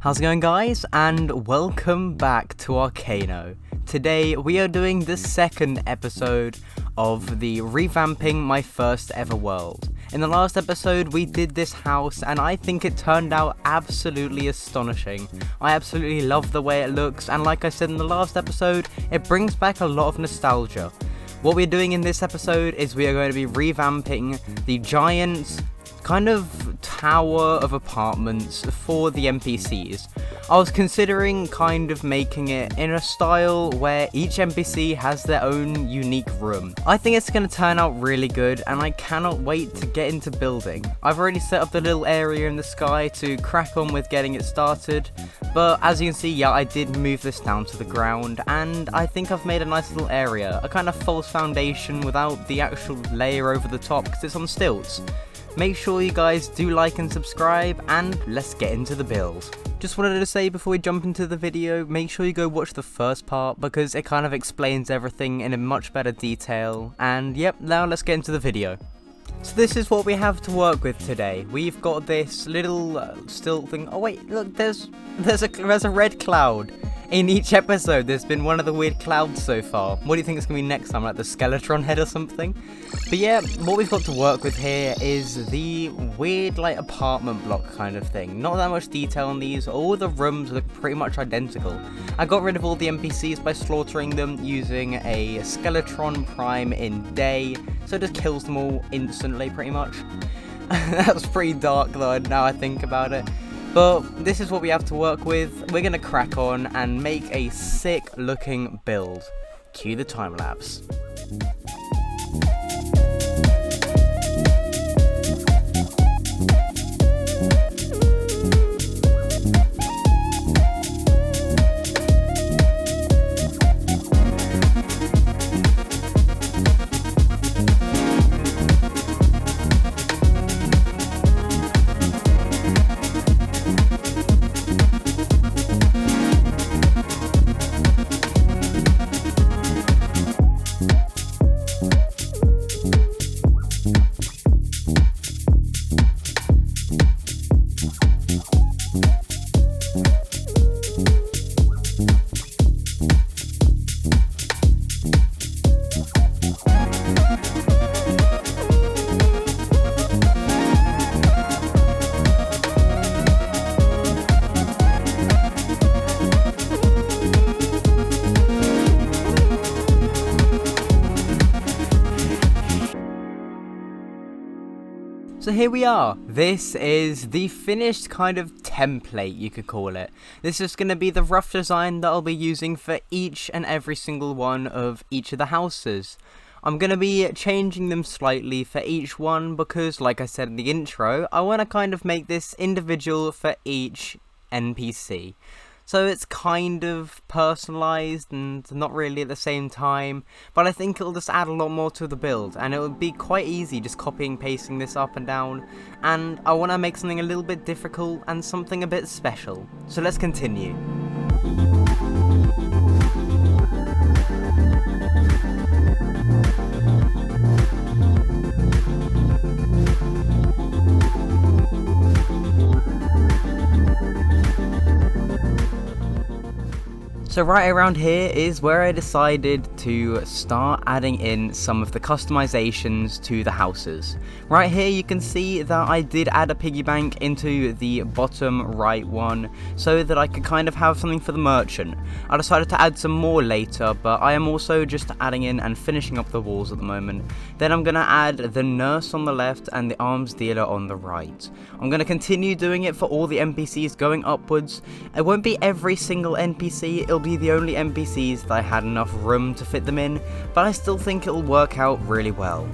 How's it going, guys, and welcome back to Arcano. Today we are doing the second episode of the revamping my first ever world. In the last episode we did this house and I think it turned out absolutely astonishing. I absolutely love the way it looks, and like I said in the last episode, it brings back a lot of nostalgia. What we're doing in this episode is we are going to be revamping the giant kind of tower of apartments for the NPCs. I was considering kind of making it in a style where each NPC has their own unique room. I think it's going to turn out really good and I cannot wait to get into building. I've already set up the little area in the sky to crack on with getting it started, but as you can see, yeah, I did move this down to the ground and I think I've made a nice little area, a kind of false foundation without the actual layer over the top because it's on stilts. Make sure you guys do like and subscribe, and let's get into the build. Just wanted to say before we jump into the video, make sure you go watch the first part because it kind of explains everything in a much better detail. And yep, now let's get into the video. So this is what we have to work with today. We've got this little stilt thing. Oh wait, look, there's a red cloud. In each episode, there's been one of the weird clouds so far. What do you think it's going to be next time, like the Skeletron head or something? But yeah, what we've got to work with here is the weird, like, apartment block kind of thing. Not that much detail on these. All the rooms look pretty much identical. I got rid of all the NPCs by slaughtering them using a Skeletron Prime in day, so it just kills them all instantly, pretty much. That's pretty dark, though, now I think about it. But this is what we have to work with. We're going to crack on and make a sick looking build. Cue the time lapse. So here we are. This is the finished kind of template, you could call it. This is going to be the rough design that I'll be using for each and every single one of each of the houses. I'm going to be changing them slightly for each one because, like I said in the intro, I want to kind of make this individual for each NPC. So it's kind of personalised and not really at the same time, but I think it'll just add a lot more to the build, and it would be quite easy just copying and pasting this up and down, and I want to make something a little bit difficult and something a bit special. So let's continue. So right around here is where I decided to start adding in some of the customizations to the houses. Right here you can see that I did add a piggy bank into the bottom right one so that I could kind of have something for the merchant. I decided to add some more later, but I am also just adding in and finishing up the walls at the moment. Then I'm going to add the nurse on the left and the arms dealer on the right. I'm going to continue doing it for all the NPCs going upwards. It won't be every single NPC, it'll be the only NPCs that I had enough room to fit them in, but I still think it'll work out really well.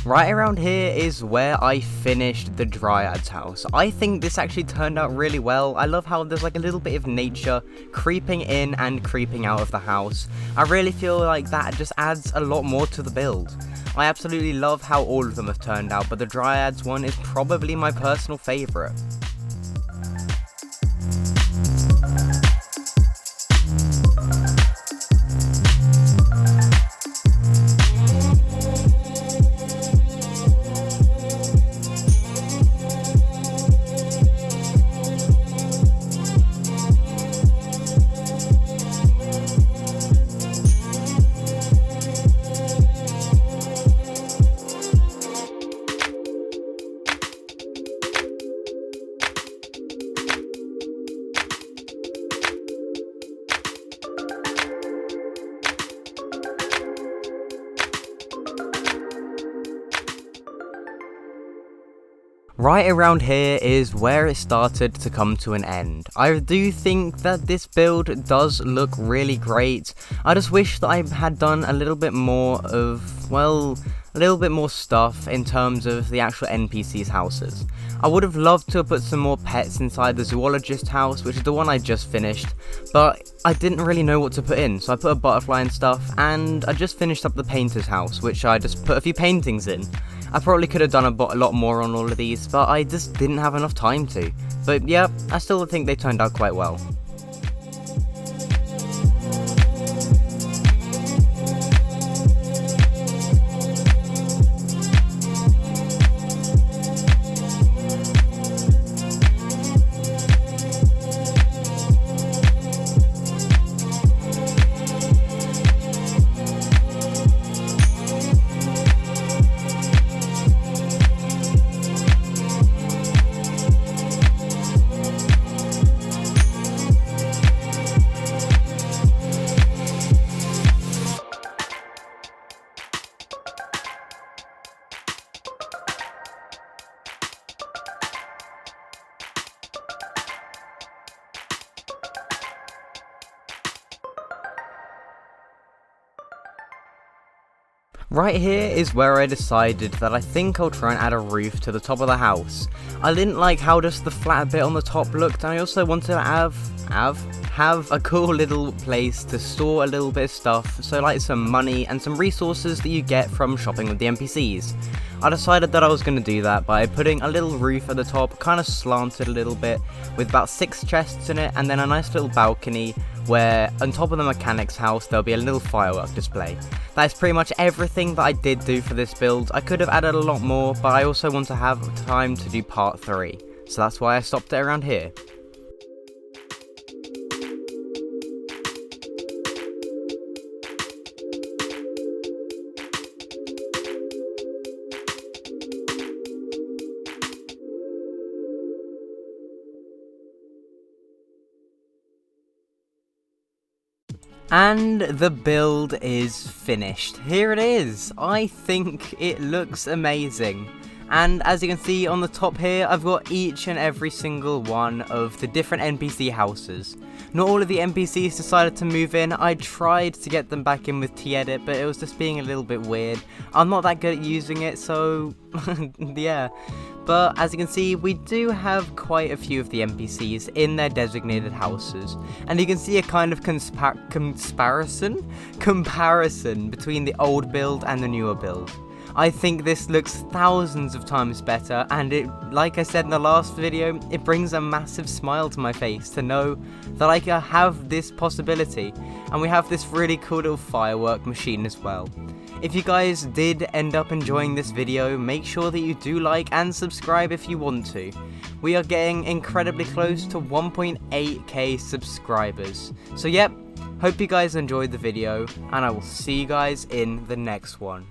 Right around here is where I finished the Dryad's house. I think this actually turned out really well. I love how there's like a little bit of nature creeping in and creeping out of the house. I really feel like that just adds a lot more to the build. I absolutely love how all of them have turned out, but the Dryad's one is probably my personal favourite. Right around here is where it started to come to an end. I do think that this build does look really great. I just wish that I had done a little bit more of, well, a little bit more stuff in terms of the actual NPC's houses. I would have loved to have put some more pets inside the zoologist house, which is the one I just finished, but I didn't really know what to put in, so I put a butterfly and stuff, and I just finished up the painter's house, which I just put a few paintings in. I probably could have done a lot more on all of these, but I just didn't have enough time to. But yeah, I still think they turned out quite well. Right here is where I decided that I think I'll try and add a roof to the top of the house. I didn't like how just the flat bit on the top looked, and I also wanted to have a cool little place to store a little bit of stuff, so like some money and some resources that you get from shopping with the NPCs. I decided that I was going to do that by putting a little roof at the top, kind of slanted a little bit, with about 6 chests in it, and then a nice little balcony where on top of the mechanic's house there'll be a little firework display. That is pretty much everything that I did do for this build. I could have added a lot more, but I also want to have time to do part 3, so that's why I stopped it around here. And the build is finished. Here it is. I think it looks amazing. And as you can see on the top here, I've got each and every single one of the different NPC houses. Not all of the NPCs decided to move in. I tried to get them back in with T-Edit, but it was just being a little bit weird. I'm not that good at using it, so yeah. But as you can see, we do have quite a few of the NPCs in their designated houses, and you can see a kind of comparison between the old build and the newer build. I think this looks thousands of times better, and it, like I said in the last video, it brings a massive smile to my face to know that I can have this possibility, and we have this really cool little firework machine as well. If you guys did end up enjoying this video, make sure that you do like and subscribe if you want to. We are getting incredibly close to 1.8k subscribers. So yep, hope you guys enjoyed the video, and I will see you guys in the next one.